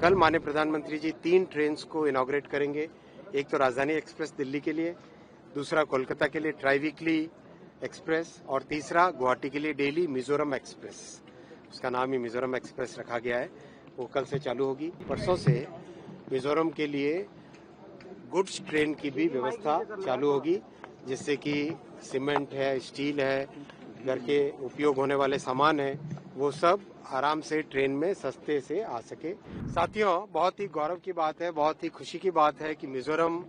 कल माननीय प्रधानमंत्री जी 3 ट्रेन को इनॉग्रेट करेंगे। एक तो राजधानी एक्सप्रेस दिल्ली के लिए, दूसरा कोलकाता के लिए ट्राई वीकली एक्सप्रेस और तीसरा गुवाहाटी के लिए डेली मिजोरम एक्सप्रेस। उसका नाम ही मिजोरम एक्सप्रेस रखा गया है। वो कल से चालू होगी। परसों से मिजोरम के लिए गुड्स ट्रेन की भी व्यवस्था चालू होगी, जिससे कि सीमेंट है, स्टील है, घर के उपयोग होने वाले सामान है, वो सब आराम से ट्रेन में सस्ते से आ सके। साथियों, बहुत ही गौरव की बात है, बहुत ही खुशी की बात है कि मिजोरम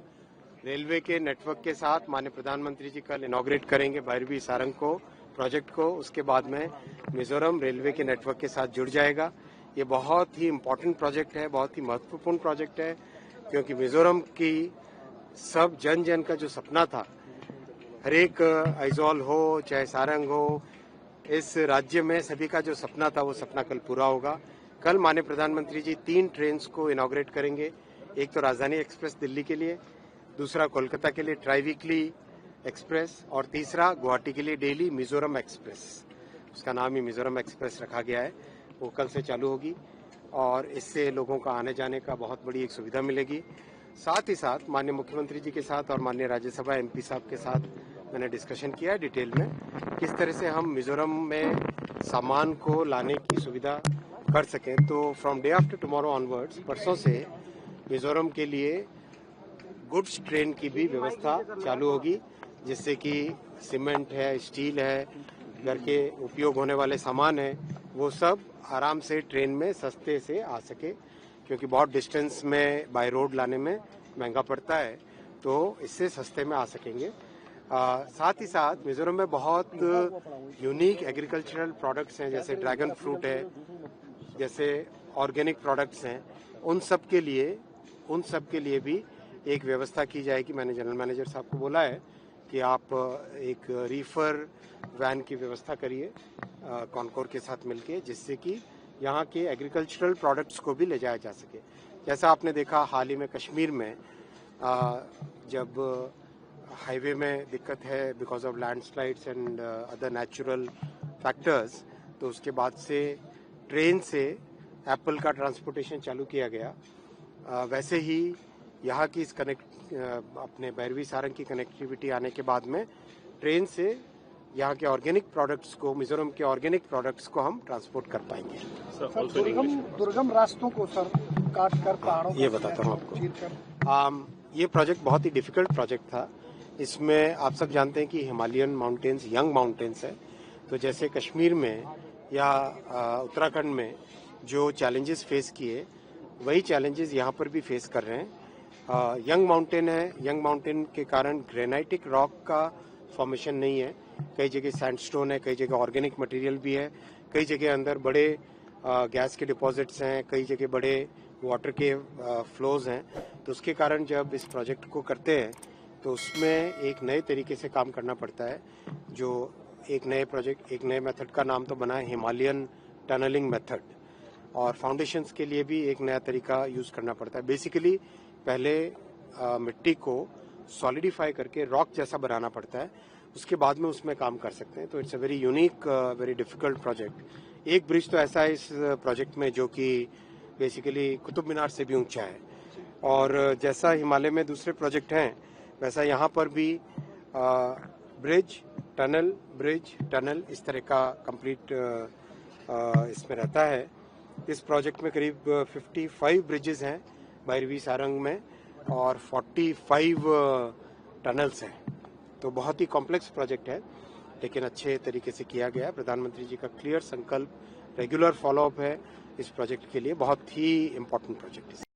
रेलवे के नेटवर्क के साथ माननीय प्रधानमंत्री जी कल इनॉग्रेट करेंगे भैरवी सारंग को प्रोजेक्ट को। उसके बाद में मिजोरम रेलवे के नेटवर्क के साथ जुड़ जाएगा। ये बहुत ही इम्पोर्टेंट प्रोजेक्ट है, बहुत ही महत्वपूर्ण प्रोजेक्ट है, क्योंकि मिजोरम की सब जन जन का जो सपना था, हर एक आइजॉल हो चाहे सारंग हो, इस राज्य में सभी का जो सपना था वो सपना कल पूरा होगा। कल माननीय प्रधानमंत्री जी 3 ट्रेन को इनॉग्रेट करेंगे। एक तो राजधानी एक्सप्रेस दिल्ली के लिए, दूसरा कोलकाता के लिए ट्राई वीकली एक्सप्रेस और तीसरा गुवाहाटी के लिए डेली मिजोरम एक्सप्रेस। उसका नाम ही मिजोरम एक्सप्रेस रखा गया है। वो कल से चालू होगी और इससे लोगों का आने जाने का बहुत बड़ी एक सुविधा मिलेगी। साथ ही साथ माननीय मुख्यमंत्री जी के साथ और माननीय राज्यसभा एमपी साहब के साथ मैंने डिस्कशन किया डिटेल में, किस तरह से हम मिजोरम में सामान को लाने की सुविधा कर सकें। तो from day after tomorrow onwards, परसों से मिजोरम के लिए गुड्स ट्रेन की भी व्यवस्था चालू होगी, जिससे कि सीमेंट है, स्टील है, घर के उपयोग होने वाले सामान है, वो सब आराम से ट्रेन में सस्ते से आ सके, क्योंकि बहुत डिस्टेंस में बाय रोड लाने में महंगा पड़ता है, तो इससे सस्ते में आ सकेंगे। साथ ही साथ मिजोरम में बहुत यूनिक एग्रीकल्चरल प्रोडक्ट्स हैं, जैसे ड्रैगन फ्रूट है, जैसे ऑर्गेनिक प्रोडक्ट्स हैं, उन सब के लिए भी एक व्यवस्था की जाएगी। मैंने जनरल मैनेजर साहब को बोला है कि आप एक रीफर वैन की व्यवस्था करिए कॉनकोर के साथ मिलके, जिससे कि यहाँ के एग्रीकल्चरल प्रोडक्ट्स को भी ले जाया जा सके। जैसा आपने देखा हाल ही में कश्मीर में जब हाईवे में दिक्कत है because of landslides and other natural factors, तो उसके बाद से ट्रेन से एप्पल का ट्रांसपोर्टेशन चालू किया गया। वैसे ही यहाँ की इस अपने भैरवी सारंग की कनेक्टिविटी आने के बाद में ट्रेन से यहाँ के ऑर्गेनिक प्रोडक्ट्स को, मिजोरम के ऑर्गेनिक प्रोडक्ट्स को हम ट्रांसपोर्ट कर पाएंगे। सर, दुर्गम रास्तों को सर काट कर पहाड़ों, ये बताता हूँ आपको। ये प्रोजेक्ट बहुत ही डिफिकल्ट प्रोजेक्ट था। इसमें आप सब जानते हैं कि हिमालयन माउंटेन्स यंग माउंटेन्स है, तो जैसे कश्मीर में या उत्तराखंड में जो चैलेंजेस फेस किए, वही चैलेंजेस यहाँ पर भी फेस कर रहे हैं। यंग माउंटेन है, यंग माउंटेन के कारण ग्रेनाइटिक रॉक का फॉर्मेशन नहीं है, कई जगह सैंडस्टोन है, कई जगह ऑर्गेनिक मटेरियल भी है, कई जगह अंदर बड़े गैस के डिपॉजिट्स हैं, कई जगह बड़े वाटर के फ्लोज हैं। तो उसके कारण जब इस प्रोजेक्ट को करते हैं तो उसमें एक नए तरीके से काम करना पड़ता है। जो एक नए मेथड का नाम तो बना है हिमालयन टनलिंग मेथड, और फाउंडेशंस के लिए भी एक नया तरीका यूज करना पड़ता है। बेसिकली पहले मिट्टी को सॉलिडिफाई करके रॉक जैसा बनाना पड़ता है, उसके बाद में उसमें काम कर सकते हैं। तो it's a very unique, very difficult project. एक ब्रिज तो ऐसा है इस प्रोजेक्ट में जो कि बेसिकली कुतुब मीनार से भी ऊंचा है, और जैसा हिमालय में दूसरे प्रोजेक्ट हैं वैसा यहाँ पर भी ब्रिज टनल इस तरह का कंप्लीट इसमें रहता है। इस प्रोजेक्ट में करीब 55 ब्रिजेस हैं भैरवी सारंग में और 45 टनल्स हैं। तो बहुत ही कॉम्प्लेक्स प्रोजेक्ट है, लेकिन अच्छे तरीके से किया गया है। प्रधानमंत्री जी का क्लियर संकल्प, रेगुलर फॉलोअप है इस प्रोजेक्ट के लिए। बहुत ही इम्पोर्टेंट प्रोजेक्ट है।